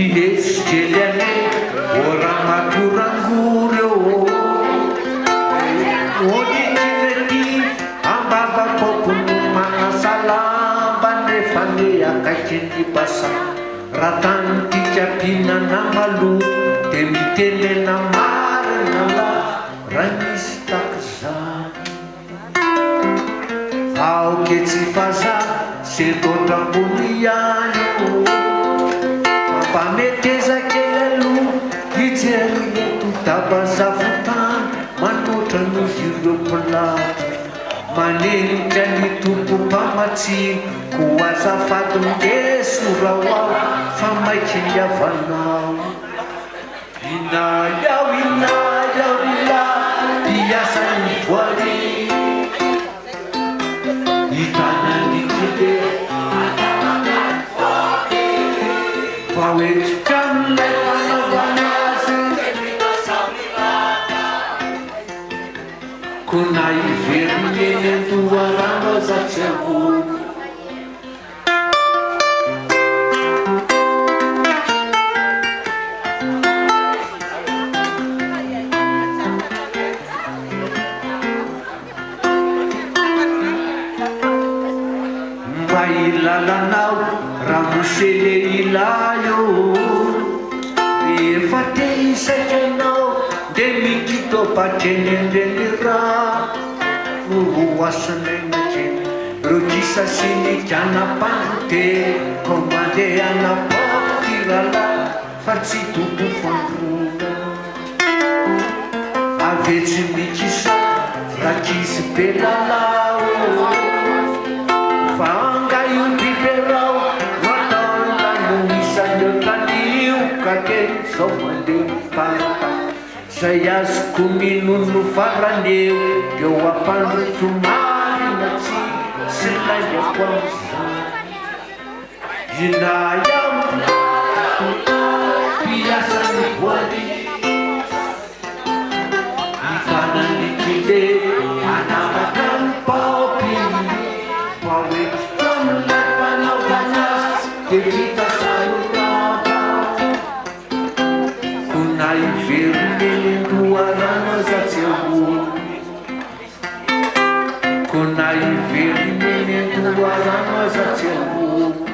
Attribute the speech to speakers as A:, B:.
A: ihetsykelyane ora matorangory eo onikinety ambavapopony manasalambany rehefa ne akaikiny basa raha tany tikapinana malo de mitenena marina la raha nisy takizany aoke tsy faza se totrambony ihany mampametezakely aloha hijeryneto tabazavotany manotra nozireo mpilata manenika ny tompo mpamatsiny ko azafady ngesora ao fa maiky niavanao inayao ila piasa ny voary hitanany kide fa oetrikranolay fanaovanazy ko na iverineny andoarano azatsy ahono mba ilalanao raha mosele ilayo rehefa te isaikanao de mikitopatreny raha noroasanaignakeny reo kisa sy nikanapante komandehana papirala fa tsy dobo fandrona avetsy mikisa rakizy be lalao fa angaio biberao mataolano isan'eo tanio kake zao mandeha parata zay azoko minono faraneo eo ampandrotso marina tsy sy laiako amizany inayao piasa ny voany hitanany kide anapaka ny paopy fa oetrikranolay fanaovanazy de vita saorava ko na iverineny andoarano azatsy ahono ko na iverineny andoarano azatsy ahono